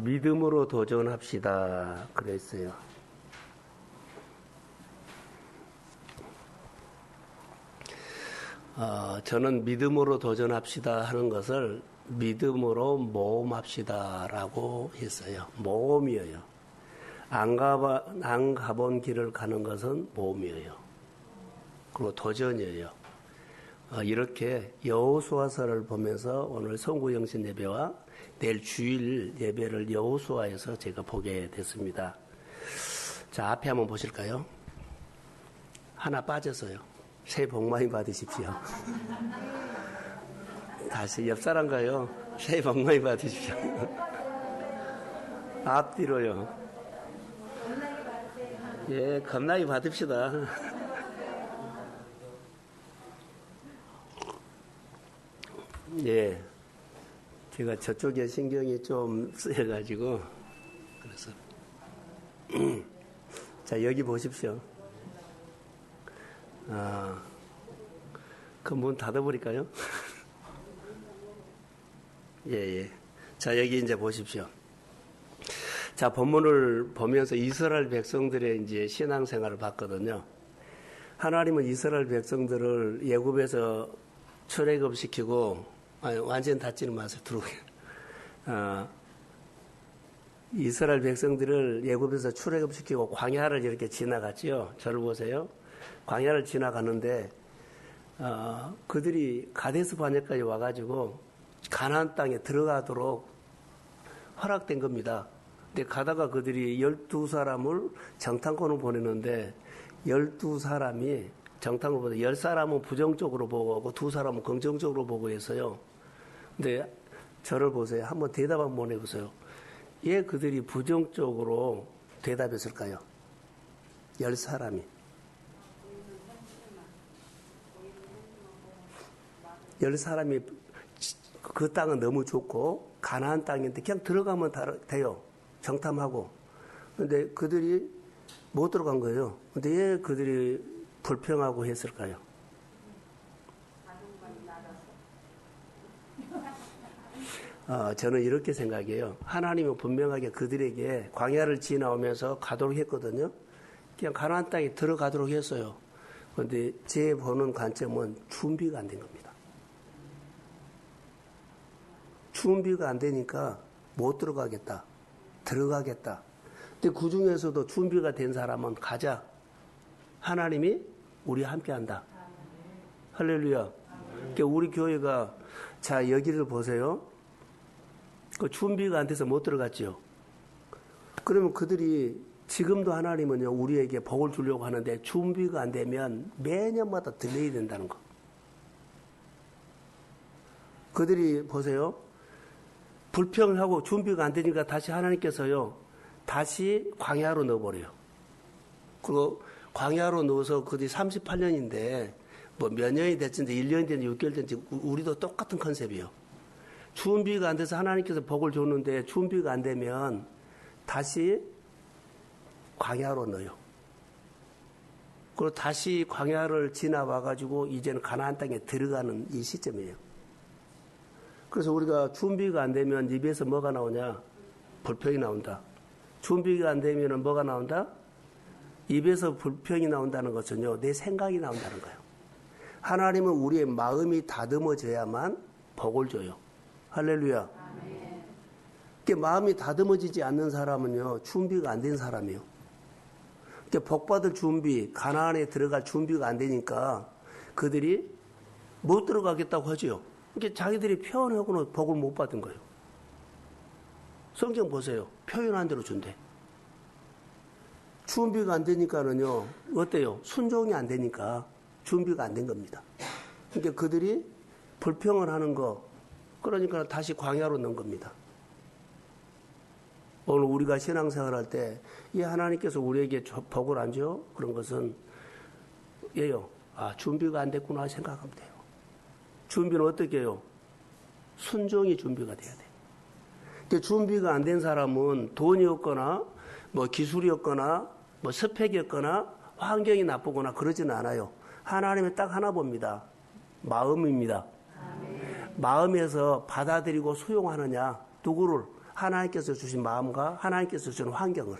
믿음으로 도전합시다. 그랬어요. 저는 믿음으로 도전합시다 하는 것을 믿음으로 모험합시다라고 했어요. 모험이에요. 안 가본 길을 가는 것은 모험이에요. 그리고 도전이에요. 이렇게 여호수아서를 보면서 오늘 성구영신 예배와 내일 주일 예배를 여호수아에서 제가 보게 됐습니다. 자, 앞에 한번 보실까요? 하나 빠졌어요. 새해 복 많이 받으십시오. 다시 옆 사람가요. 새해 복 많이 받으십시오. 앞뒤로요. 예, 겁나게 받읍시다. 예, 제가 저쪽에 신경이 좀 쓰여가지고 그래서 자, 여기 보십시오. 그 문 닫아버릴까요? 예. 자, 여기 이제 보십시오. 자, 본문을 보면서 이스라엘 백성들의 이제 신앙생활을 봤거든요. 하나님은 이스라엘 백성들을 애굽에서 출애굽시키고, 완전 닫지는 마세요. 들어오게. 이스라엘 백성들을 애굽에서 출애굽시키고 광야를 이렇게 지나갔지요. 저를 보세요. 광야를 지나가는데 그들이 가데스 바네까지 와가지고 가나안 땅에 들어가도록 허락된 겁니다. 근데 가다가 그들이 12사람을 정탐꾼을 보내는데 12사람이 정탐꾼보다 10사람은 부정적으로 보고 2사람은 긍정적으로 보고 했어요. 근데 저를 보세요. 한번 대답 한번 해보세요. 왜 그들이 부정적으로 대답했을까요? 10사람이. 10사람이 그 땅은 너무 좋고 가나안 땅인데 그냥 들어가면 돼요. 정탐하고. 근데 그들이 못 들어간 거예요. 근데 왜 그들이 불평하고 했을까요? 저는 이렇게 생각해요. 하나님은 분명하게 그들에게 광야를 지나오면서 가도록 했거든요. 그냥 가나안 땅에 들어가도록 했어요. 그런데 제 보는 관점은 준비가 안 된 겁니다. 준비가 안 되니까 못 들어가겠다. 들어가겠다. 근데 그 중에서도 준비가 된 사람은 가자. 하나님이 우리와 함께 한다. 할렐루야. 그러니까 우리 교회가, 자, 여기를 보세요. 그 준비가 안 돼서 못 들어갔지요. 그러면 그들이 지금도 하나님은요, 우리에게 복을 주려고 하는데 준비가 안 되면 매년마다 딜레이 된다는 거. 그들이 보세요. 불평을 하고 준비가 안 되니까 다시 하나님께서요, 다시 광야로 넣어버려요. 그리고 광야로 넣어서 그들이 38년인데, 뭐 몇 년이 됐든지 1년이 됐든지 6개월 됐든지 우리도 똑같은 컨셉이에요. 준비가 안 돼서 하나님께서 복을 줬는데 준비가 안 되면 다시 광야로 넣어요. 그리고 다시 광야를 지나와가지고 이제는 가나안 땅에 들어가는 이 시점이에요. 그래서 우리가 준비가 안 되면 입에서 뭐가 나오냐? 불평이 나온다. 준비가 안 되면 뭐가 나온다? 입에서 불평이 나온다는 것은요, 내 생각이 나온다는 거예요. 하나님은 우리의 마음이 다듬어져야만 복을 줘요. 할렐루야. 그러니까 마음이 다듬어지지 않는 사람은요, 준비가 안 된 사람이에요. 그러니까 복 받을 준비, 가나안에 들어갈 준비가 안 되니까 그들이 못 들어가겠다고 하죠. 그러니까 자기들이 표현하고는 복을 못 받은 거예요. 성경 보세요. 표현한 대로 준대. 준비가 안 되니까는요, 어때요? 순종이 안 되니까 준비가 안 된 겁니다. 그러니까 그들이 불평을 하는 거, 그러니까 다시 광야로 넣은 겁니다. 오늘 우리가 신앙생활 할 때, 이 하나님께서 우리에게 복을 안 줘? 그런 것은, 예요. 준비가 안 됐구나 생각하면 돼요. 준비는 어떻게 해요? 순종이 준비가 돼야 돼요. 근데 준비가 안 된 사람은 돈이 없거나, 뭐 기술이 없거나, 뭐 스펙이 없거나, 환경이 나쁘거나 그러지는 않아요. 하나님이 딱 하나 봅니다. 마음입니다. 마음에서 받아들이고 수용하느냐, 누구를? 하나님께서 주신 마음과 하나님께서 주신 환경을.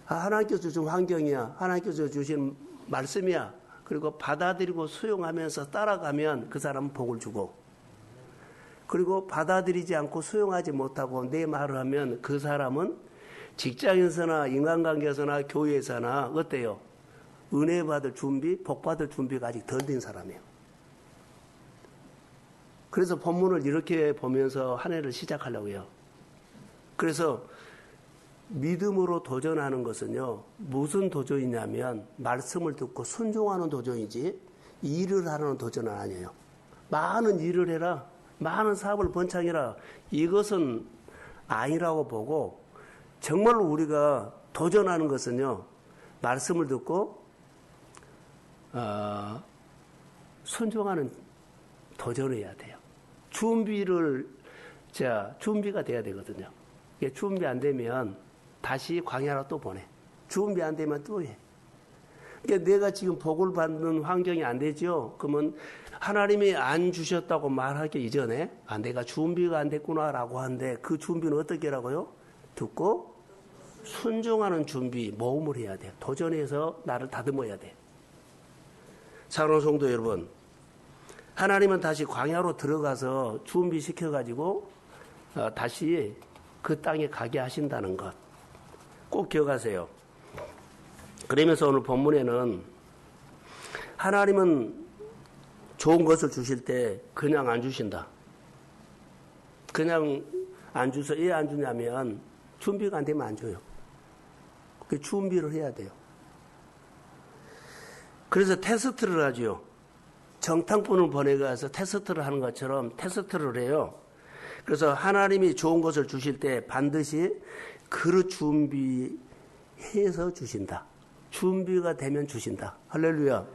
하나님께서 주신 환경이야. 하나님께서 주신 말씀이야. 그리고 받아들이고 수용하면서 따라가면 그 사람은 복을 주고, 그리고 받아들이지 않고 수용하지 못하고 내 말을 하면 그 사람은 직장에서나 인간관계에서나 교회에서나 어때요? 은혜 받을 준비, 복 받을 준비가 아직 덜 된 사람이에요. 그래서 본문을 이렇게 보면서 한 해를 시작하려고 해요. 그래서 믿음으로 도전하는 것은요, 무슨 도전이냐면 말씀을 듣고 순종하는 도전이지 일을 하는 도전은 아니에요. 많은 일을 해라, 많은 사업을 번창해라, 이것은 아니라고 보고, 정말로 우리가 도전하는 것은요, 말씀을 듣고 순종하는 도전을 해야 돼요. 준비가 돼야 되거든요. 준비 안 되면 다시 광야로 또 보내. 준비 안 되면 또 해. 그러니까 내가 지금 복을 받는 환경이 안 되죠? 그러면 하나님이 안 주셨다고 말하기 이전에 내가 준비가 안 됐구나라고 하는데, 그 준비는 어떻게 하라고요? 듣고 순종하는 준비, 모험을 해야 돼요. 도전해서 나를 다듬어야 돼. 사랑하는 성도 여러분, 하나님은 다시 광야로 들어가서 준비시켜가지고 다시 그 땅에 가게 하신다는 것 꼭 기억하세요. 그러면서 오늘 본문에는 하나님은 좋은 것을 주실 때 그냥 안 주신다. 그냥 안 주서 왜 안 주냐면 준비가 안 되면 안 줘요. 그 준비를 해야 돼요. 그래서 테스트를 하죠. 정탐꾼을 보내가서 테스트를 하는 것처럼 테스트를 해요. 그래서 하나님이 좋은 것을 주실 때 반드시 그릇 준비해서 주신다. 준비가 되면 주신다. 할렐루야.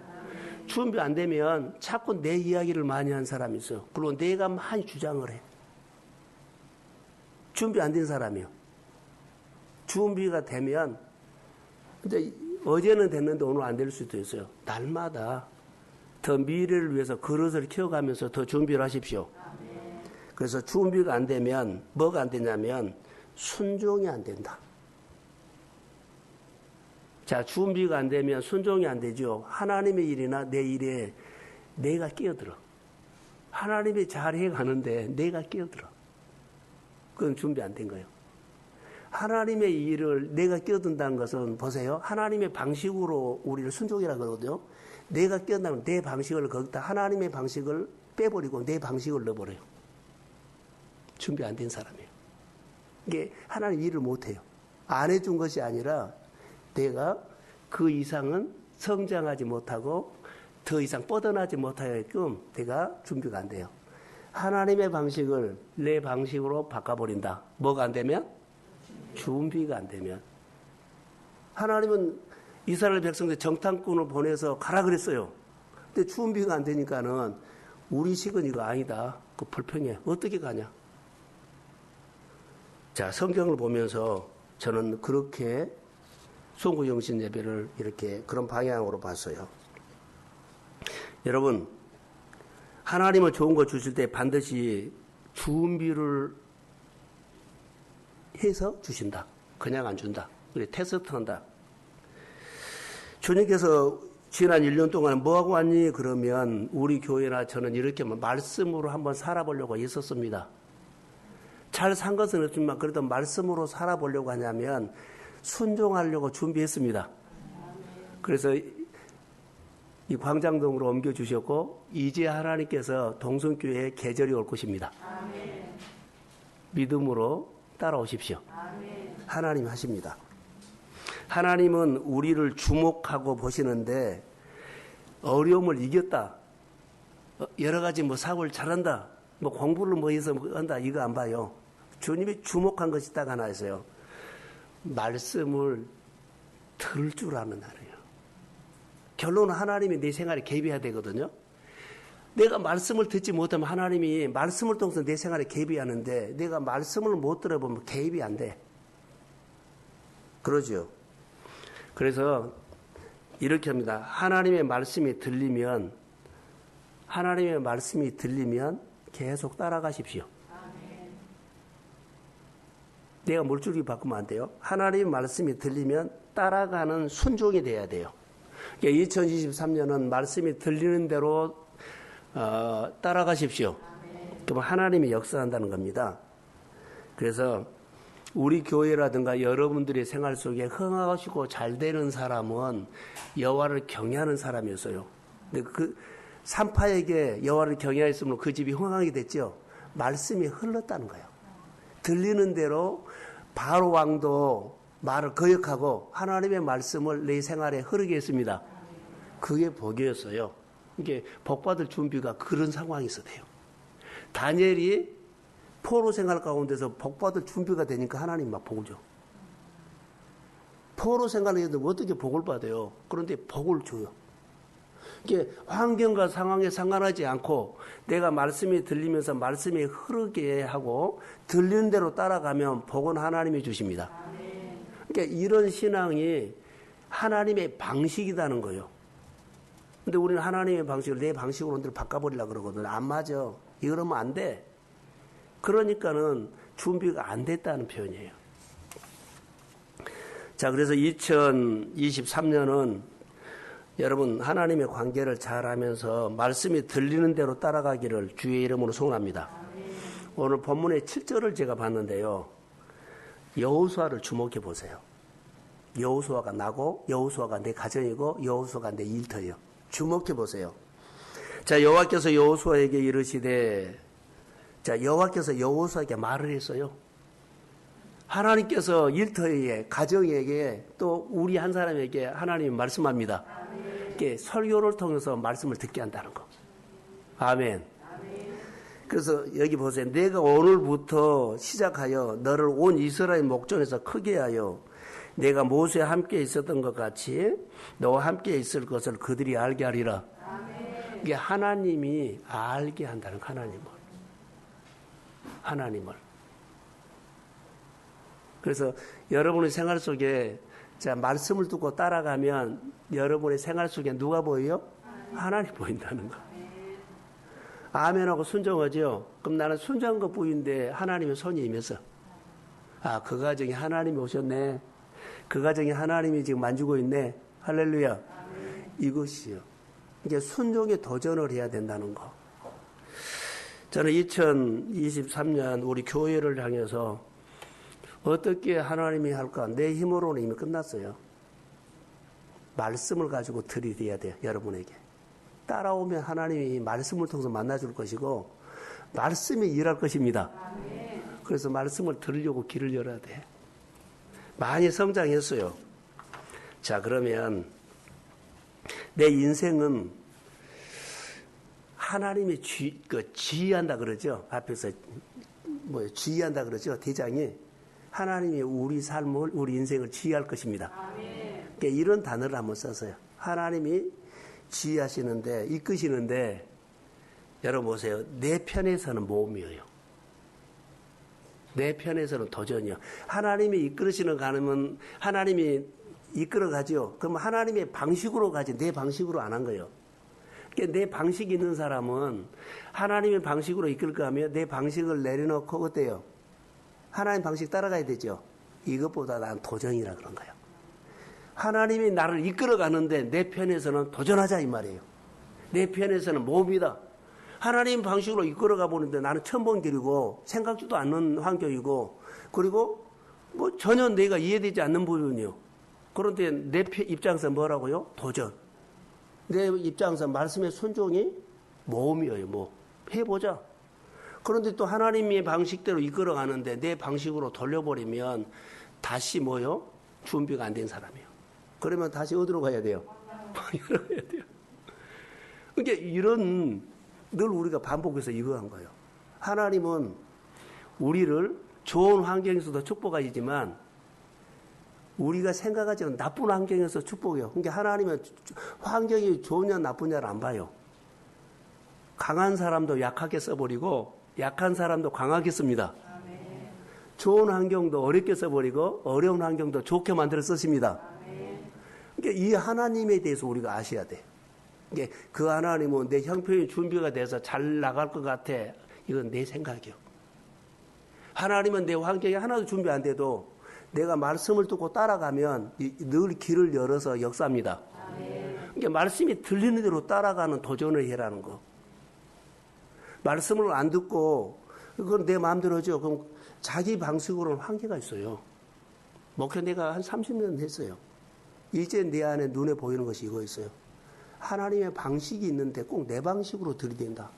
준비 안 되면 자꾸 내 이야기를 많이 한 사람이 있어요. 그리고 내가 많이 주장을 해. 준비 안 된 사람이요. 준비가 되면, 근데 어제는 됐는데 오늘 안 될 수도 있어요. 날마다 더 미래를 위해서 그릇을 키워가면서 더 준비를 하십시오. 그래서 준비가 안 되면 뭐가 안 되냐면 순종이 안 된다. 자, 준비가 안 되면 순종이 안 되죠. 하나님의 일이나 내 일에 내가 끼어들어. 하나님이 잘해 가는데 내가 끼어들어. 그건 준비 안 된 거예요. 하나님의 일을 내가 끼어든다는 것은 보세요. 하나님의 방식으로 우리를 순종이라 그러거든요. 내가 끼어든다면 내 방식을 거기다 하나님의 방식을 빼버리고 내 방식을 넣어버려요. 준비 안 된 사람이에요. 이게 하나님 일을 못해요. 안 해준 것이 아니라 내가 그 이상은 성장하지 못하고 더 이상 뻗어나지 못하게끔 내가 준비가 안 돼요. 하나님의 방식을 내 방식으로 바꿔버린다. 뭐가 안 되면? 준비가 안 되면. 하나님은 이스라엘 백성들 정탐꾼을 보내서 가라 그랬어요. 근데 준비가 안 되니까는 우리 식은 이거 아니다. 그 불평해. 어떻게 가냐? 자, 성경을 보면서 저는 그렇게 송구영신 예배를 이렇게 그런 방향으로 봤어요. 여러분, 하나님은 좋은 거 주실 때 반드시 준비를 해서 주신다. 그냥 안 준다. 우리 테스트한다. 주님께서 지난 1년 동안 뭐하고 왔니? 그러면 우리 교회나 저는 이렇게 말씀으로 한번 살아보려고 했었습니다. 잘 산 것은 없지만 그래도 말씀으로 살아보려고 하냐면 순종하려고 준비했습니다. 그래서 이 광장동으로 옮겨주셨고 이제 하나님께서 동성교회에 계절이 올 것입니다. 믿음으로 따라오십시오. 하나님 하십니다. 하나님은 우리를 주목하고 보시는데 어려움을 이겼다. 여러 가지 사고를 잘한다. 공부를 해서 한다. 이거 안 봐요. 주님이 주목한 것이 딱 하나 있어요. 말씀을 들을 줄 아는 나라예요. 결론은 하나님이 내 생활에 개입해야 되거든요. 내가 말씀을 듣지 못하면 하나님이 말씀을 통해서 내 생활에 개입이 하는데 내가 말씀을 못 들어보면 개입이 안 돼. 그러죠. 그래서 이렇게 합니다. 하나님의 말씀이 들리면 계속 따라가십시오. 내가 물줄기 바꾸면 안 돼요. 하나님의 말씀이 들리면 따라가는 순종이 돼야 돼요. 그러니까 2023년은 말씀이 들리는 대로 따라가십시오. 그럼 하나님이 역사한다는 겁니다. 그래서 우리 교회라든가 여러분들의 생활 속에 흥하시고 잘 되는 사람은 여호와를 경외하는 사람이었어요. 근데 그 산파에게 여호와를 경외했으면 그 집이 흥하게 됐죠. 말씀이 흘렀다는 거예요. 들리는 대로 바로 왕도 말을 거역하고 하나님의 말씀을 내 생활에 흐르게 했습니다. 그게 복이었어요. 이게 복받을 준비가 그런 상황에서 돼요. 다니엘이 포로 생활 가운데서 복받을 준비가 되니까 하나님 막 복을 줘. 포로 생활에도 어떻게 복을 받아요? 그런데 복을 줘요. 이게 환경과 상황에 상관하지 않고 내가 말씀이 들리면서 말씀이 흐르게 하고 들리는 대로 따라가면 복은 하나님이 주십니다. 그러니까 이런 신앙이 하나님의 방식이라는 거예요. 근데 우리는 하나님의 방식을 내 방식으로 바꿔버리려고 그러거든. 안 맞아. 이러면 안 돼. 그러니까는 준비가 안 됐다는 표현이에요. 자, 그래서 2023년은 여러분 하나님의 관계를 잘하면서 말씀이 들리는 대로 따라가기를 주의 이름으로 소원합니다. 오늘 본문의 7절을 제가 봤는데요. 여호수아를 주목해 보세요. 여호수아가 나고 여호수아가 내 가정이고 여호수아가 내 일터예요. 주목해 보세요. 자, 여호와께서 여호수아에게 이르시되, 자, 여호와께서 여호수아에게 말을 했어요. 하나님께서 일터에 가정에게 또 우리 한 사람에게 하나님이 말씀합니다. 이게 설교를 통해서 말씀을 듣게 한다는 거. 아멘. 그래서 여기 보세요. 내가 오늘부터 시작하여 너를 온 이스라엘 목전에서 크게 하여 내가 모세와 함께 있었던 것 같이 너와 함께 있을 것을 그들이 알게 하리라. 이게 하나님이 알게 한다는 하나님을. 그래서 여러분의 생활 속에 자, 말씀을 듣고 따라가면 여러분의 생활 속에 누가 보여요? 하나님 보인다는 거. 아멘하고 순종하죠. 그럼 나는 순종한 것뿐인데 하나님의 손이 임해서 그 가정에 하나님이 오셨네. 그 가정에 하나님이 지금 만지고 있네. 할렐루야. 이것이요. 이게 순종에 도전을 해야 된다는 거. 저는 2023년 우리 교회를 향해서 어떻게 하나님이 할까? 내 힘으로는 이미 끝났어요. 말씀을 가지고 들이대야 돼요. 여러분에게. 따라오면 하나님이 말씀을 통해서 만나줄 것이고 말씀이 일할 것입니다. 그래서 말씀을 들으려고 길을 열어야 돼. 많이 성장했어요. 자, 그러면 내 인생은 하나님이 지휘한다 그러죠. 앞에서 지휘한다 그러죠. 대장이 하나님이 우리 삶을, 우리 인생을 지휘할 것입니다. 그러니까 이런 단어를 한번 썼어요. 하나님이 지휘하시는데, 이끄시는데, 여러분 보세요. 내 편에서는 모험이에요. 내 편에서는 도전이요. 하나님이 이끌으시는 가면 하나님이 이끌어가죠. 그럼 하나님의 방식으로 가지, 내 방식으로 안 한 거예요. 그러니까 내 방식이 있는 사람은 하나님의 방식으로 이끌까 하면 내 방식을 내려놓고 어때요? 하나님 방식 따라가야 되죠. 이것보다 난 도전이라 그런 거예요. 하나님이 나를 이끌어가는데 내 편에서는 도전하자 이 말이에요. 내 편에서는 모험이다. 하나님 방식으로 이끌어가 보는데 나는 처음 본 길이고 생각지도 않는 환경이고 그리고 전혀 내가 이해되지 않는 부분이요. 그런데 내 입장에서 뭐라고요? 도전. 내 입장에서 말씀의 순종이 모험이에요. 해보자. 그런데 또 하나님의 방식대로 이끌어가는데 내 방식으로 돌려버리면 다시 준비가 안 된 사람이에요. 그러면 다시 어디로 가야 돼요? 방향으로 가야 돼요. 그러니까 늘 우리가 반복해서 이거 한 거예요. 하나님은 우리를 좋은 환경에서도 축복하시지만 우리가 생각하지 않는 나쁜 환경에서 축복해요. 그러니까 하나님은 환경이 좋으냐 나쁘냐를 안 봐요. 강한 사람도 약하게 써버리고 약한 사람도 강하게 씁니다. 좋은 환경도 어렵게 써버리고 어려운 환경도 좋게 만들어 쓰십니다. 그러니까 이 하나님에 대해서 우리가 아셔야 돼. 그러니까 그 하나님은 내 형편이 준비가 돼서 잘 나갈 것 같아. 이건 내 생각이요. 하나님은 내 환경이 하나도 준비 안 돼도 내가 말씀을 듣고 따라가면 늘 길을 열어서 역사합니다. 그러니까 말씀이 들리는 대로 따라가는 도전을 해라는 거. 말씀을 안 듣고 그건 내 마음대로 하죠. 그럼 자기 방식으로는 한계가 있어요. 목회 내가 한 30년 했어요. 이제 내 안에 눈에 보이는 것이 이거 있어요. 하나님의 방식이 있는데 꼭 내 방식으로 들이댄다.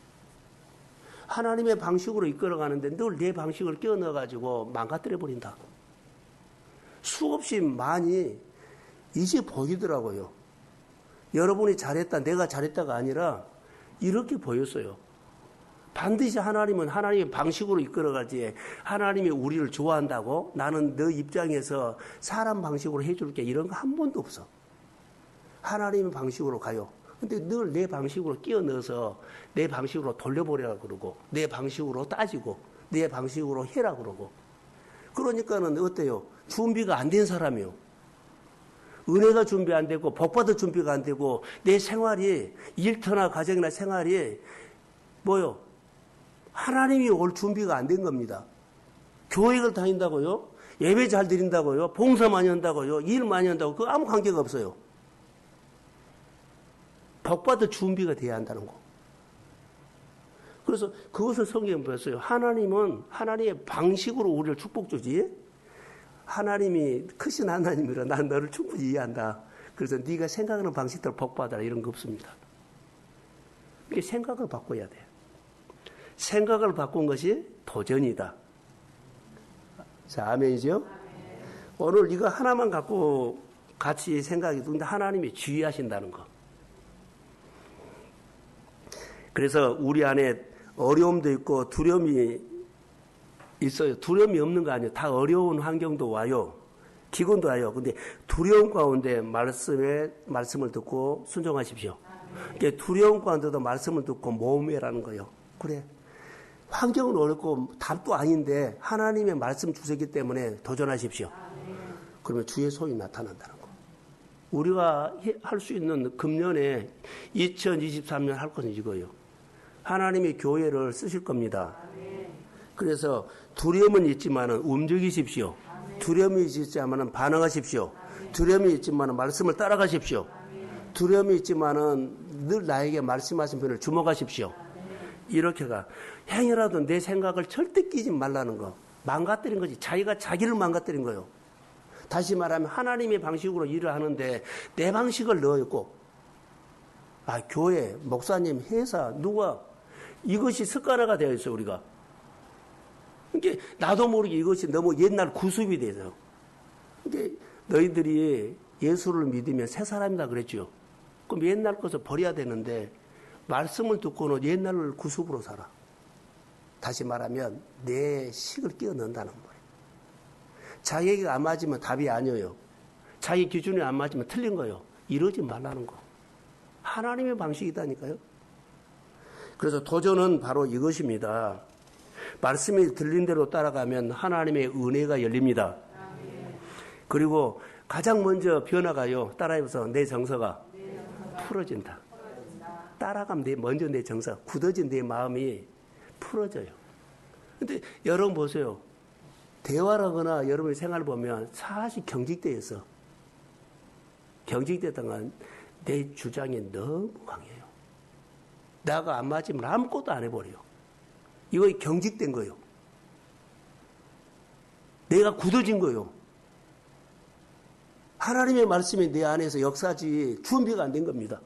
하나님의 방식으로 이끌어가는데 늘 내 방식을 끼워 넣어가지고 망가뜨려 버린다. 수없이 많이 이제 보이더라고요. 여러분이 잘했다, 내가 잘했다가 아니라 이렇게 보였어요. 반드시 하나님은 하나님의 방식으로 이끌어가지 하나님이 우리를 좋아한다고 나는 너 입장에서 사람 방식으로 해줄게 이런 거 한 번도 없어. 하나님의 방식으로 가요. 근데 늘 내 방식으로 끼워 넣어서 내 방식으로 돌려보려고 그러고 내 방식으로 따지고 내 방식으로 해라 그러고 그러니까는 어때요? 준비가 안 된 사람이요. 은혜가 준비 안 되고 복받을 준비가 안 되고 내 생활이 일터나 가정이나 생활이 뭐요? 하나님이 올 준비가 안 된 겁니다. 교회를 다닌다고요? 예배 잘 드린다고요? 봉사 많이 한다고요? 일 많이 한다고 그거 아무 관계가 없어요. 복받을 준비가 돼야 한다는 거. 그래서 그것을 성경에 보였어요. 하나님은 하나님의 방식으로 우리를 축복 주지. 하나님이 크신 하나님이라 난 너를 충분히 이해한다. 그래서 네가 생각하는 방식대로 복받아라 이런 거 없습니다. 이게 생각을 바꿔야 돼. 생각을 바꾼 것이 도전이다. 자, 아멘이죠? 오늘 이거 하나만 갖고 같이 생각이 드는데 하나님이 주의하신다는 거. 그래서 우리 안에 어려움도 있고 두려움이 있어요. 두려움이 없는 거 아니에요. 다 어려운 환경도 와요. 기근도 와요. 근데 두려움 가운데 말씀을 듣고 순종하십시오. 그러니까 두려움 가운데도 말씀을 듣고 모험해라는 거예요. 그래. 환경은 어렵고 답도 아닌데 하나님의 말씀 주시기 때문에 도전하십시오. 그러면 주의 손이 나타난다는 거. 우리가 할 수 있는 금년에 2023년 할 것은 이거예요. 하나님이 교회를 쓰실 겁니다. 그래서 두려움은 있지만은 움직이십시오. 두려움이 있지만은 반응하십시오. 두려움이 있지만은 말씀을 따라가십시오. 두려움이 있지만은 늘 나에게 말씀하신 분을 주목하십시오. 이렇게가 행여라도 내 생각을 절대 끼지 말라는 거. 망가뜨린 거지. 자기가 자기를 망가뜨린 거예요. 다시 말하면 하나님의 방식으로 일을 하는데 내 방식을 넣어요 꼭. 아, 교회, 목사님, 회사, 누가 이것이 습관화가 되어 있어요 우리가. 그러니까 나도 모르게 이것이 너무 옛날 구습이 돼서. 그러니까 너희들이 예수를 믿으면 새 사람이다 그랬죠. 그럼 옛날 것을 버려야 되는데 말씀을 듣고는 옛날 구습으로 살아. 다시 말하면 내 식을 끼워 넣는다는 거예요. 자기에게 안 맞으면 답이 아니에요. 자기 기준에 안 맞으면 틀린 거예요. 이러지 말라는 거. 하나님의 방식이다니까요. 그래서 도전은 바로 이것입니다. 말씀이 들린 대로 따라가면 하나님의 은혜가 열립니다. 그리고 가장 먼저 변화가요. 따라해서 내 정서가 풀어진다. 따라가면 먼저 내 정서, 굳어진 내 마음이 풀어져요. 근데 여러분 보세요. 대화를 하거나 여러분의 생활을 보면 사실 경직되어 있어. 경직됐던 건 내 주장이 너무 강해요. 나가 안 맞으면 아무것도 안 해버려요. 이거 경직된 거예요. 내가 굳어진 거예요. 하나님의 말씀이 내 안에서 역사지 준비가 안 된 겁니다.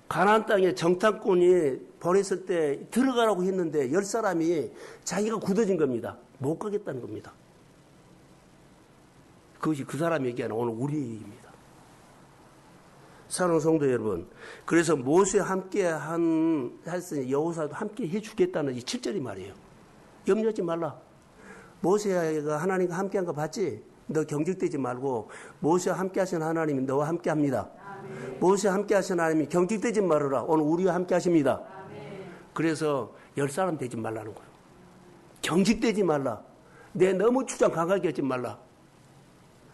가나안 땅에 정탐꾼이 보냈을 때 들어가라고 했는데 10사람이 자기가 굳어진 겁니다. 못 가겠다는 겁니다. 그것이 그 사람이 얘기하는 오늘 우리입니다. 사랑하는 성도 여러분, 그래서 모세와 함께 했으니 여호사도 함께 해주겠다는 이 7절이 말이에요. 염려하지 말라. 모세가 하나님과 함께한 거 봤지? 너 경직되지 말고 모세와 함께 하신 하나님이 너와 함께 합니다. 모세와 함께 하신 하나님이 경직되지 말아라. 오늘 우리와 함께 하십니다. 그래서 10사람 되지 말라는 거예요. 경직되지 말라. 내 너무 주장 강하게 하지 말라.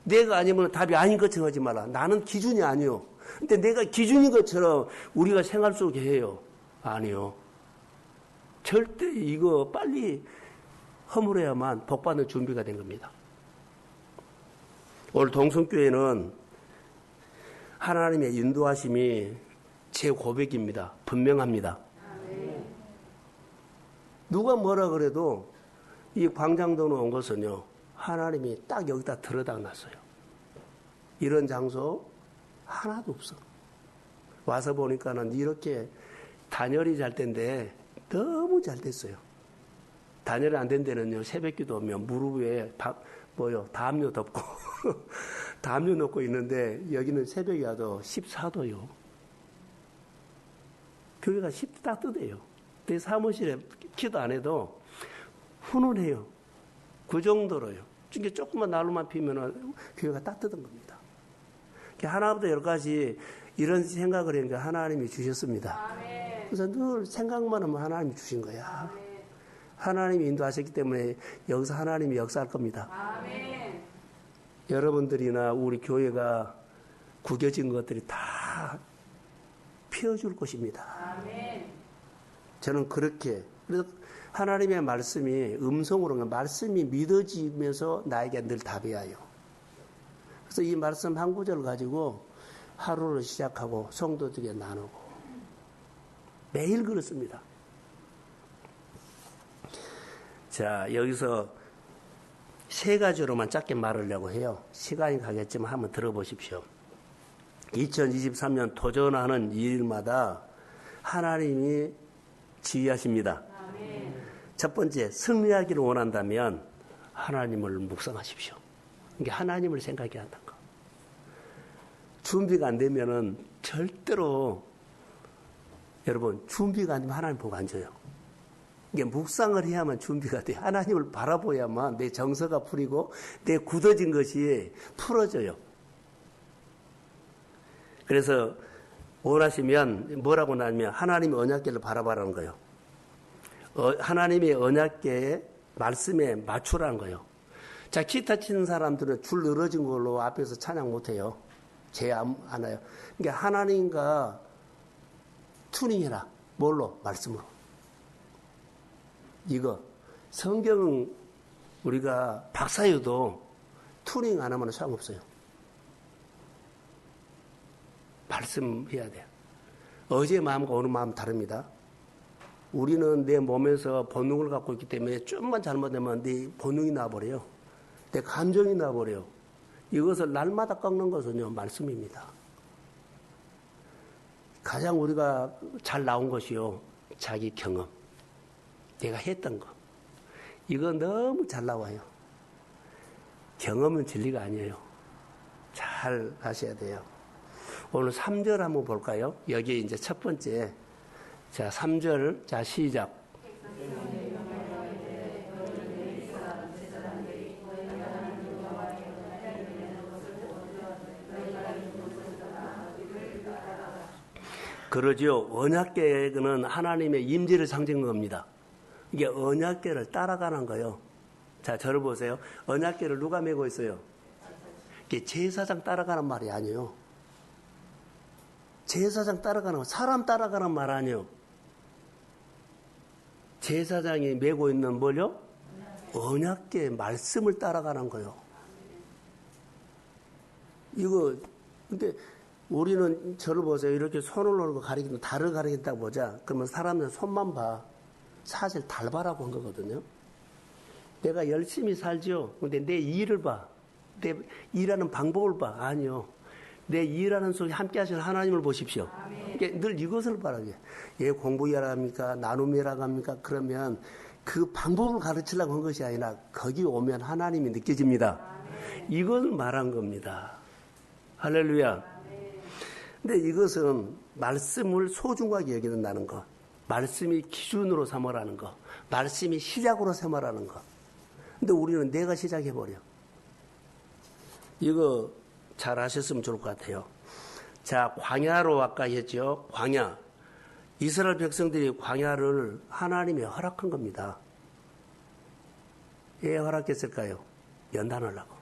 내가 아니면 답이 아닌 것처럼 하지 말라. 나는 기준이 아니요. 근데 내가 기준인 것처럼 우리가 생활 속에 해요. 아니요. 절대 이거 빨리 허물어야만 복받는 준비가 된 겁니다. 오늘 동성교회는 하나님의 인도하심이 제 고백입니다. 분명합니다. 누가 뭐라 그래도 이 광장도로 온 것은요, 하나님이 딱 여기다 들어다 놨어요. 이런 장소 하나도 없어. 와서 보니까는 이렇게 단열이 잘 된데 너무 잘 됐어요. 단열이 안 된 데는요, 새벽기도 오면 무릎 위에 담요 덮고 담요 놓고 있는데 여기는 새벽에 와도 14도요. 교회가 10도 따뜻해요. 내 사무실에 기도 안 해도 훈훈해요. 그 정도로요. 이게 조금만 난로만 피면은 교회가 따뜻한 겁니다. 하나보다 여러 가지 이런 생각을 하니까 하나님이 주셨습니다. 아멘. 그래서 늘 생각만 하면 하나님이 주신 거야. 아멘. 하나님이 인도하셨기 때문에 여기서 하나님이 역사할 겁니다. 아멘. 여러분들이나 우리 교회가 구겨진 것들이 다 피워줄 것입니다. 아멘. 저는 그렇게, 그래서 하나님의 말씀이 음성으로, 말씀이 믿어지면서 나에게 늘 답이 와요. 그래서 이 말씀 한 구절을 가지고 하루를 시작하고 성도들에게 나누고 매일 그렇습니다. 자, 여기서 세 가지로만 짧게 말하려고 해요. 시간이 가겠지만 한번 들어보십시오. 2023년 도전하는 일마다 하나님이 지휘하십니다. 아멘. 첫 번째, 승리하기를 원한다면 하나님을 묵상하십시오. 이게 하나님을 생각해야 한다는 거. 준비가 안 되면은 절대로, 여러분, 준비가 안 되면 하나님 보고 앉아요. 이게 묵상을 해야만 준비가 돼. 하나님을 바라보야만 내 정서가 풀리고 내 굳어진 것이 풀어져요. 그래서 원하시면 뭐라고 나면 하나님의 언약궤를 바라보라는 거예요. 하나님의 언약궤의 말씀에 맞추라는 거예요. 자, 기타 치는 사람들은 줄 늘어진 걸로 앞에서 찬양 못해요. 제 안 와요. 그러니까 하나님과 튜닝해라. 뭘로? 말씀으로. 이거 성경은 우리가 박사여도 튜닝 안 하면 소용없어요. 말씀해야 돼요. 어제의 마음과 오늘 마음 다릅니다. 우리는 내 몸에서 본능을 갖고 있기 때문에 좀만 잘못되면 내 본능이 나와버려요. 내 감정이 나와버려요. 이것을 날마다 꺾는 것은요, 말씀입니다. 가장 우리가 잘 나온 것이요, 자기 경험. 내가 했던 거. 이거 너무 잘 나와요. 경험은 진리가 아니에요. 잘 하셔야 돼요. 오늘 3절 한번 볼까요? 여기 이제 첫 번째. 자, 3절. 자, 시작. 그러죠. 언약궤는 하나님의 임재를 상징하는 겁니다. 이게 언약궤를 따라가는 거예요. 자, 저를 보세요. 언약궤를 누가 메고 있어요? 이게 제사장 따라가는 말이 아니에요. 제사장 따라가는, 사람 따라가는 말 아니에요. 제사장이 메고 있는 뭘요? 언약궤 말씀을 따라가는 거예요. 이거, 근데 우리는 저를 보세요. 이렇게 손을 놓고 가리키면 달을 가리킨다고 보자. 그러면 사람은 손만 봐. 사실 달바라고 한 거거든요. 내가 열심히 살죠. 근데 내 일을 봐. 내 일하는 방법을 봐. 아니요. 내 일하는 속에 함께 하시는 하나님을 보십시오. 그러니까 늘 이것을 바라게. 얘 공부해라 합니까? 나눔이라고 합니까? 그러면 그 방법을 가르치려고 한 것이 아니라 거기 오면 하나님이 느껴집니다. 이걸 말한 겁니다. 할렐루야. 근데 이것은 말씀을 소중하게 여기는다는 것. 말씀이 기준으로 삼으라는 것. 말씀이 시작으로 삼으라는 것. 근데 우리는 내가 시작해버려. 이거 잘 아셨으면 좋을 것 같아요. 자, 광야로 아까 했죠. 광야. 이스라엘 백성들이 광야를 하나님이 허락한 겁니다. 왜 허락했을까요? 연단하려고.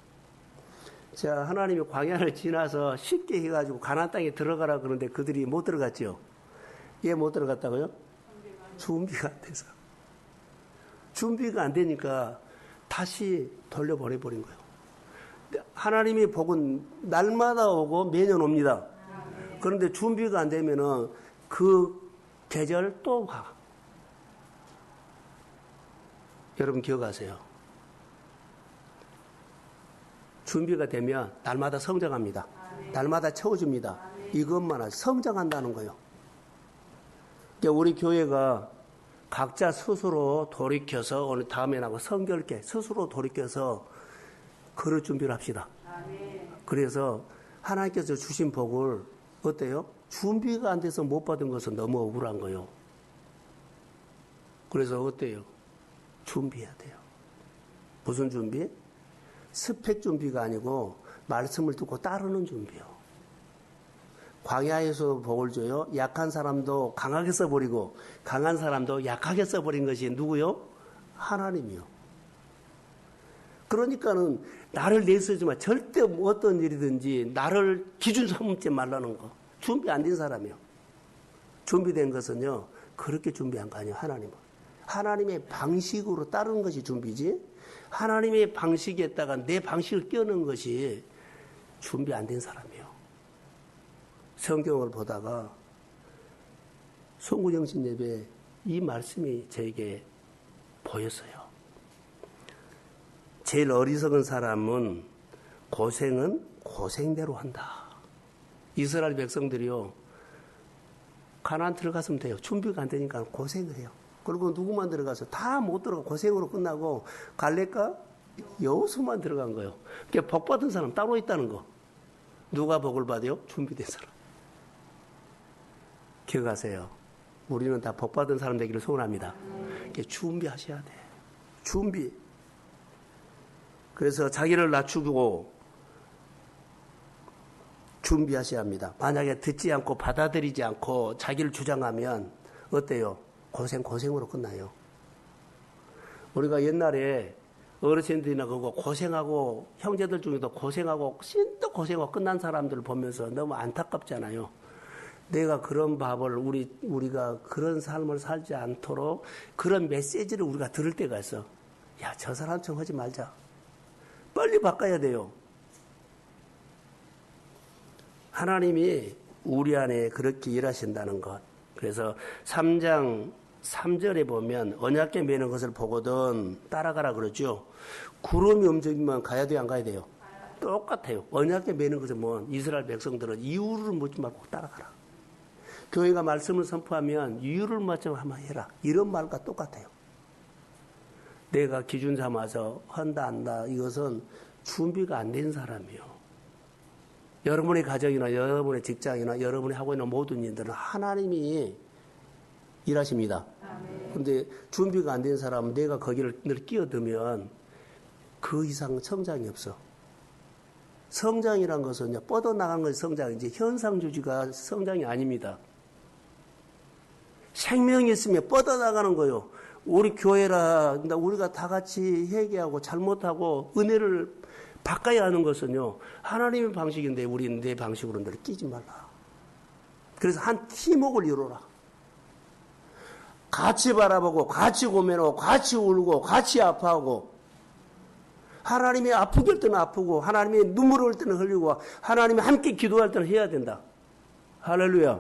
자, 하나님이 광야를 지나서 쉽게 해가지고 가나안 땅에 들어가라 그러는데 그들이 못 들어갔죠. 왜 못 들어갔다고요? 준비가 안 돼서. 준비가 안 되니까 다시 돌려보내버린 거예요. 하나님의 복은 날마다 오고 매년 옵니다. 그런데 준비가 안 되면은 그 계절 또 가. 여러분 기억하세요. 준비가 되면 날마다 성장합니다. 날마다 채워줍니다. 이것만 성장한다는 거예요. 그러니까 우리 교회가 각자 스스로 돌이켜서 오늘 다음에 나고 성결케 스스로 돌이켜서 그럴 준비를 합시다. 그래서 하나님께서 주신 복을 어때요? 준비가 안 돼서 못 받은 것은 너무 억울한 거예요. 그래서 어때요? 준비해야 돼요. 무슨 준비? 스펙 준비가 아니고 말씀을 듣고 따르는 준비요. 광야에서 복을 줘요. 약한 사람도 강하게 써버리고 강한 사람도 약하게 써버린 것이 누구요? 하나님이요. 그러니까는 나를 내세우지만 절대 어떤 일이든지 나를 기준 삼지 말라는 거. 준비 안 된 사람이요. 준비된 것은요. 그렇게 준비한 거 아니에요. 하나님은. 하나님의 방식으로 따르는 것이 준비지. 하나님의 방식에다가 내 방식을 끼얹는 것이 준비 안 된 사람이에요. 성경을 보다가 송구정신 예배 이 말씀이 저에게 보였어요. 제일 어리석은 사람은 고생은 고생대로 한다. 이스라엘 백성들이요. 가나안 들어갔으면 돼요. 준비가 안 되니까 고생을 해요. 그리고 누구만 들어가서 다 못 들어가 고생으로 끝나고 갈렙과 여호수아만 들어간 거예요. 그러니까 복 받은 사람 따로 있다는 거. 누가 복을 받아요? 준비된 사람. 기억하세요. 우리는 다 복 받은 사람 되기를 소원합니다. 준비하셔야 돼. 준비. 그래서 자기를 낮추고 준비하셔야 합니다. 만약에 듣지 않고 받아들이지 않고 자기를 주장하면 어때요? 고생으로 끝나요. 우리가 옛날에 어르신들이나 그거 고생하고 형제들 중에도 고생하고 진짜 고생하고 끝난 사람들을 보면서 너무 안타깝잖아요. 내가 그런 밥을 우리가 그런 삶을 살지 않도록 그런 메시지를 우리가 들을 때가 있어. 야, 저 사람처럼 하지 말자. 빨리 바꿔야 돼요. 하나님이 우리 안에 그렇게 일하신다는 것. 그래서 3장 3절에 보면 언약궤 매는 것을 보거든 따라가라 그러죠. 구름이 움직이면 가야 돼요, 안 가야 돼요? 똑같아요. 언약궤 매는 것을 보면 이스라엘 백성들은 이유를 묻지 말고 따라가라. 교회가 말씀을 선포하면 이유를 묻지 한번 해라. 이런 말과 똑같아요. 내가 기준 삼아서 한다 안다 이것은 준비가 안 된 사람이요. 여러분의 가정이나 여러분의 직장이나 여러분이 하고 있는 모든 일들은 하나님이 일하십니다. 그런데 준비가 안 된 사람은 내가 거기를 늘 끼어들면 그 이상 성장이 없어. 성장이란 것은 뻗어나가는 것이 성장이지 현상주지가 성장이 아닙니다. 생명이 있으면 뻗어나가는 거요. 우리 교회라 우리가 다 같이 회개하고 잘못하고 은혜를 바꿔야 하는 것은요. 하나님의 방식인데 우리는 내 방식으로 늘 끼지 말라. 그래서 한 팀워크를 이루라. 같이 바라보고 같이 고민하고 같이 울고 같이 아파하고 하나님이 아프게 할 때는 아프고 하나님이 눈물 흘릴 때는 흘리고 하나님이 함께 기도할 때는 해야 된다. 할렐루야.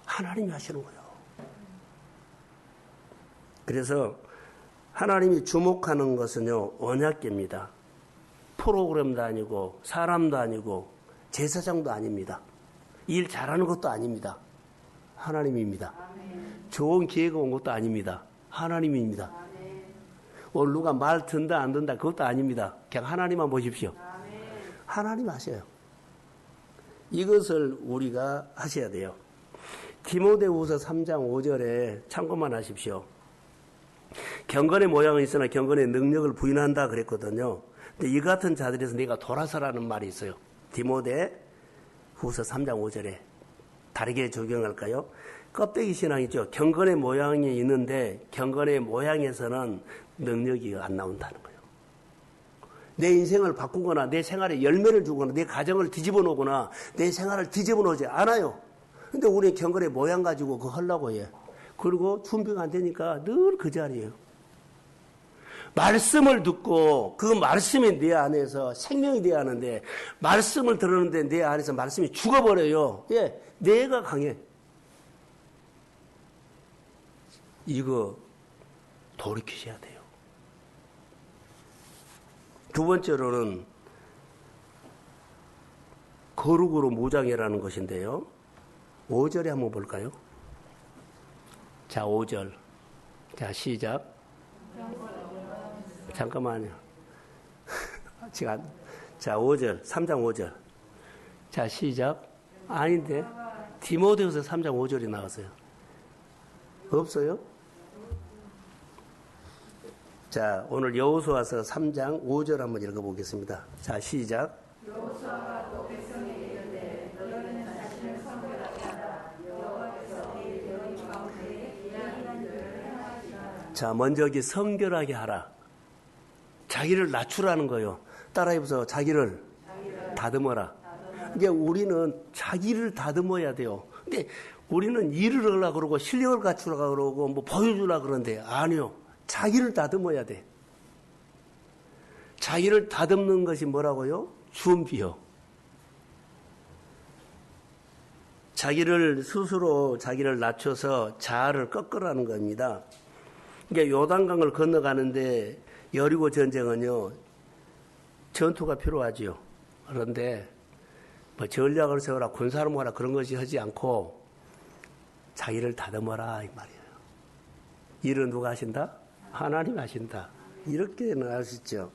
하나님이 하시는 거예요. 그래서 하나님이 주목하는 것은요. 언약궤입니다. 프로그램도 아니고 사람도 아니고 제사장도 아닙니다. 일 잘하는 것도 아닙니다. 하나님입니다. 좋은 기회가 온 것도 아닙니다. 하나님입니다. 오늘 누가 말 든다 안 든다 그것도 아닙니다. 그냥 하나님만 보십시오. 하나님 하셔요. 이것을 우리가 하셔야 돼요. 디모데후서 3장 5절에 참고만 하십시오. 경건의 모양은 있으나 경건의 능력을 부인한다 그랬거든요. 근데 이 같은 자들에서 네가 돌아서라는 말이 있어요. 디모데후서 3장 5절에 다르게 적용할까요? 껍데기 신앙이죠. 경건의 모양이 있는데 경건의 모양에서는 능력이 안 나온다는 거예요. 내 인생을 바꾸거나 내 생활에 열매를 주거나 내 가정을 뒤집어 놓거나 내 생활을 뒤집어 놓지 않아요. 근데 우리 경건의 모양 가지고 그거 하려고 해. 그리고 준비가 안 되니까 늘 그 자리예요. 말씀을 듣고 그 말씀이 내 안에서 생명이 되어야 하는데 말씀을 들었는데 내 안에서 말씀이 죽어버려요. 예, 내가 강해. 이거 돌이키셔야 돼요. 두 번째로는 거룩으로 무장해라는 것인데요. 5절에 한번 볼까요? 자, 5절. 자, 시작. 잠깐만요. 지금 자, 5절. 3장 5절. 자, 시작. 아닌데. 디모데후서 3장 5절이 나왔어요. 없어요? 자, 오늘 여호수아서 3장 5절 한번 읽어보겠습니다. 자, 시작. 여호수아가 또 백성에게 이르되 너희는 자신을 성결하게 하라. 여호와께서 너희 가운데 귀한 일을 행하시라. 자, 먼저 여기 성결하게 하라. 자기를 낮추라는 거예요. 따라해보세요. 자기를 다듬어라. 이게 우리는 자기를 다듬어야 돼요. 근데 우리는 일을 하려고 그러고 실력을 갖추려고 그러고 뭐 보여주려고 그러는데 아니요. 자기를 다듬어야 돼. 자기를 다듬는 것이 뭐라고요? 준비요. 자기를 스스로 자기를 낮춰서 자아를 꺾으라는 겁니다. 그러니까 요단강을 건너가는데 여리고 전쟁은요. 전투가 필요하지요. 그런데 뭐 전략을 세워라 군사를 모아라 그런 것이 하지 않고 자기를 다듬어라 이 말이에요. 일은 누가 하신다? 하나님 하신다. 이렇게는 할 수 있죠.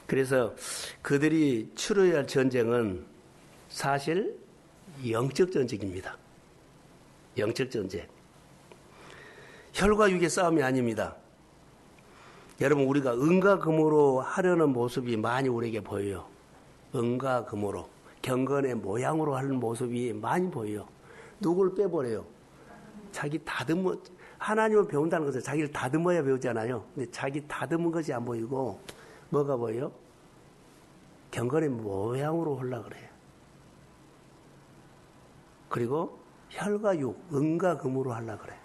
그래서 그들이 치러야 할 전쟁은 사실 영적 전쟁입니다. 영적 전쟁. 혈과 육의 싸움이 아닙니다. 여러분 우리가 은과 금으로 하려는 모습이 많이 우리에게 보여요. 은과 금으로 경건의 모양으로 하는 모습이 많이 보여요. 누굴 빼버려요? 자기 다듬어 하나님을 배운다는 것은 자기를 다듬어야 배우잖아요. 근데 자기 다듬은 것이 안 보이고 뭐가 보여요? 경건의 모양으로 하려고 그래요. 그리고 혈과 육, 은과 금으로 하려고 그래요.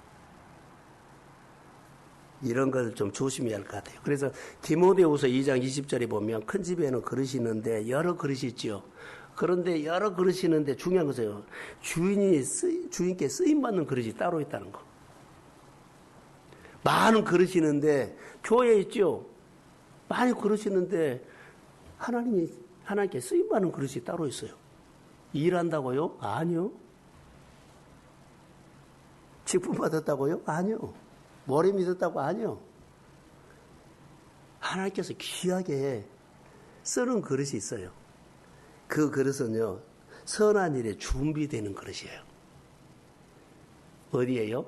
이런 것을 좀 조심해야 할 것 같아요. 그래서 디모데후서 2장 20절에 보면 큰 집에는 그릇이 있는데 여러 그릇이 있지요. 그런데 여러 그릇이 있는데 중요한 것은요. 주인께 쓰임받는 그릇이 따로 있다는 거. 많은 그릇이 있는데 교회에 있죠. 많이 그릇이 있는데 하나님께 쓰임받는 그릇이 따로 있어요. 일한다고요? 아니요. 직분 받았다고요? 아니요. 머리 믿었다고? 아니요. 하나님께서 귀하게 쓰는 그릇이 있어요. 그 그릇은요. 선한 일에 준비되는 그릇이에요. 어디에요?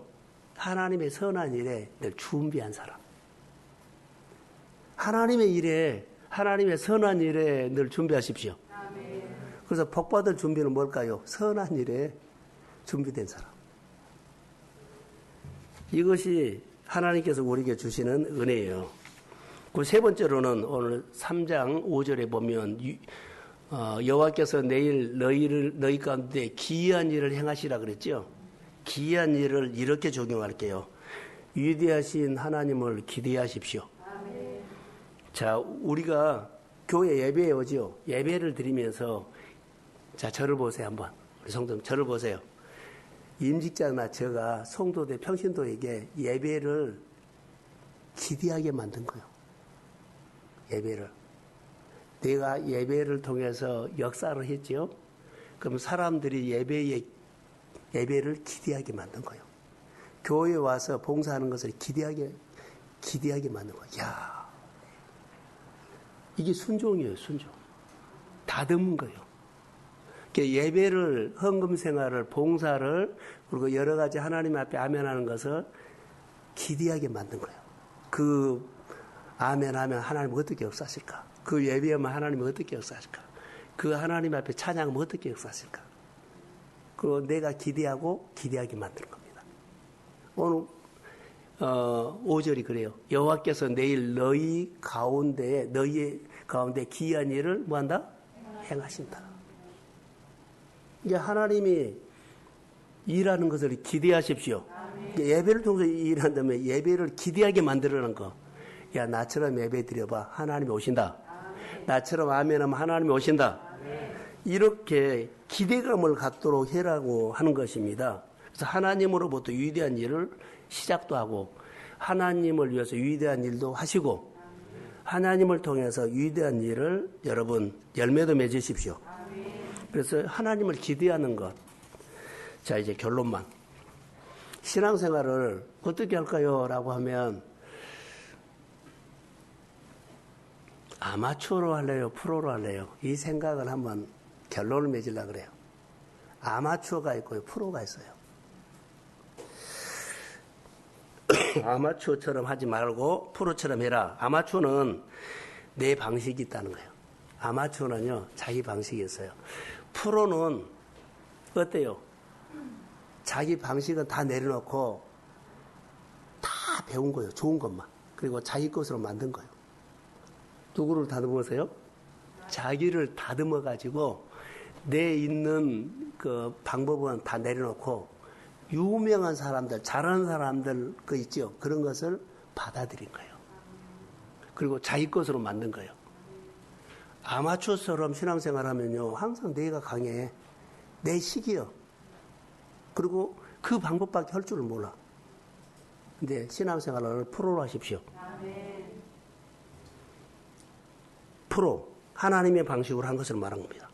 하나님의 선한 일에 늘 준비한 사람. 하나님의 일에 하나님의 선한 일에 늘 준비하십시오. 그래서 복받을 준비는 뭘까요? 선한 일에 준비된 사람. 이것이 하나님께서 우리에게 주시는 은혜예요. 그 세 번째로는 오늘 3장 5절에 보면 여호와께서 내일 너희 가운데 기이한 일을 행하시라 그랬죠. 기이한 일을 이렇게 적용할게요. 위대하신 하나님을 기대하십시오. 아멘. 자, 우리가 교회 예배에 오죠. 예배를 드리면서 자, 저를 보세요 한번. 우리 성도님 저를 보세요. 임직자나 제가 성도들 평신도에게 예배를 기대하게 만든 거예요. 예배를. 내가 예배를 통해서 역사를 했죠. 그럼 사람들이 예배를 기대하게 만든 거예요. 교회에 와서 봉사하는 것을 기대하게 만든 거예요. 야, 이게 순종이에요, 순종. 다듬은 거예요. 예배를, 헌금 생활을, 봉사를, 그리고 여러 가지 하나님 앞에 아멘하는 것을 기대하게 만든 거예요. 그 아멘하면 하나님 어떻게 역사하실까? 그 예배하면 하나님 어떻게 역사하실까? 그 하나님 앞에 찬양하면 어떻게 역사하실까? 그리고 내가 기대하게 만드는 겁니다. 오늘 5절이 그래요. 여호와께서 내일 너희 가운데 기이한 일을 뭐한다? 행하신다. 이게 하나님이 일하는 것을 기대하십시오. 예배를 통해서 일한다면 예배를 기대하게 만들어놓은 거. 야, 나처럼 예배 드려봐. 하나님이 오신다. 나처럼 아멘하면 하나님이 오신다. 이렇게 기대감을 갖도록 해라고 하는 것입니다. 그래서 하나님으로부터 위대한 일을 시작도 하고 하나님을 위해서 위대한 일도 하시고 하나님을 통해서 위대한 일을 여러분 열매도 맺으십시오. 그래서 하나님을 기대하는 것. 자, 이제 결론만. 신앙생활을 어떻게 할까요? 라고 하면 아마추어로 할래요? 프로로 할래요? 이 생각을 한번 결론을 맺으려고 그래요. 아마추어가 있고요. 프로가 있어요. 아마추어처럼 하지 말고 프로처럼 해라. 아마추어는 내 방식이 있다는 거예요. 아마추어는요, 자기 방식이 있어요. 프로는 어때요? 자기 방식은 다 내려놓고 다 배운 거예요. 좋은 것만. 그리고 자기 것으로 만든 거예요. 누구를 다듬으세요? 자기를 다듬어 가지고 내 있는 그 방법은 다 내려놓고 유명한 사람들, 잘하는 사람들 그 있죠. 그런 것을 받아들인 거예요. 그리고 자기 것으로 만든 거예요. 아마추어처럼 신앙생활 하면요, 항상 내가 강해. 내 식이요. 그리고 그 방법밖에 할 줄을 몰라. 근데 신앙생활을 프로로 하십시오. 프로, 하나님의 방식으로 한 것을 말한 겁니다.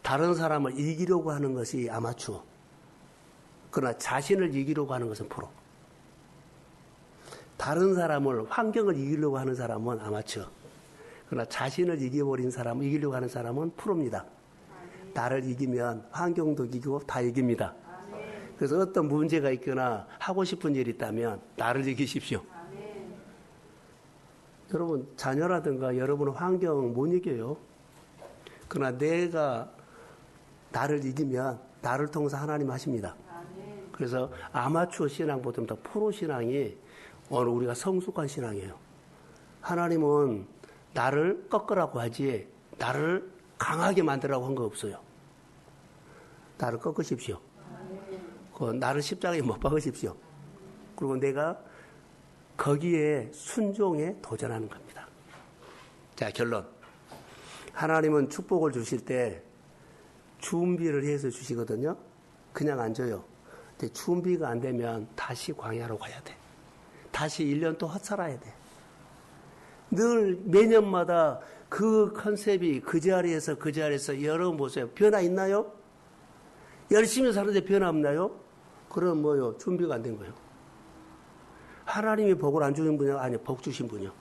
다른 사람을 이기려고 하는 것이 아마추어. 그러나 자신을 이기려고 하는 것은 프로. 다른 사람을, 환경을 이기려고 하는 사람은 아마추어. 그러나 자신을 이겨버린 사람, 이기려고 하는 사람은 프로입니다. 나를 이기면 환경도 이기고 다 이깁니다. 그래서 어떤 문제가 있거나 하고 싶은 일이 있다면 나를 이기십시오. 여러분, 자녀라든가 여러분의 환경 못 이겨요. 그러나 내가 나를 이기면 나를 통해서 하나님 하십니다. 그래서 아마추어 신앙보다는 더 프로 신앙이 오늘 우리가 성숙한 신앙이에요. 하나님은 나를 꺾으라고 하지 나를 강하게 만들라고 한 거 없어요. 나를 꺾으십시오. 나를 십자가에 못 박으십시오. 그리고 내가 거기에 순종에 도전하는 겁니다. 자, 결론. 하나님은 축복을 주실 때 준비를 해서 주시거든요. 그냥 안 줘요. 근데 준비가 안 되면 다시 광야로 가야 돼. 다시 1년 또 헛살아야 돼. 늘 매년마다 그 컨셉이 그 자리에서 여러분 보세요. 변화 있나요? 열심히 사는데 변화 없나요? 그럼 뭐요? 준비가 안 된 거예요. 하나님이 복을 안 주신 분이요? 아니요. 복 주신 분이요.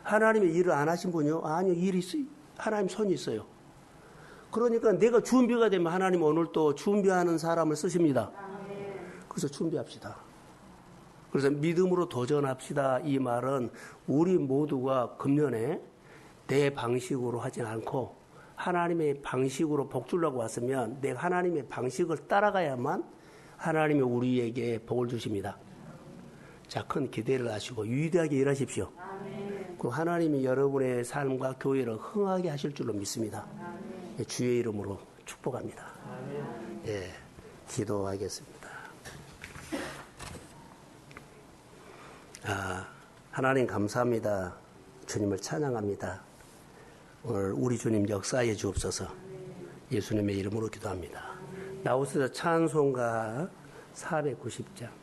하나님이 일을 안 하신 분이요? 아니요. 일이 있어요. 하나님 손이 있어요. 그러니까 내가 준비가 되면 하나님 오늘 또 준비하는 사람을 쓰십니다. 그래서 준비합시다. 그래서 믿음으로 도전합시다. 이 말은 우리 모두가 금년에 내 방식으로 하진 않고 하나님의 방식으로 복 주려고 왔으면 내가 하나님의 방식을 따라가야만 하나님이 우리에게 복을 주십니다. 자, 큰 기대를 하시고 위대하게 일하십시오. 그리고 하나님이 여러분의 삶과 교회를 흥하게 하실 줄로 믿습니다. 주의 이름으로 축복합니다. 예, 기도하겠습니다. 하나님 감사합니다. 주님을 찬양합니다. 오늘 우리 주님 역사해 주옵소서. 예수님의 이름으로 기도합니다. 나오셔서 찬송가 490장.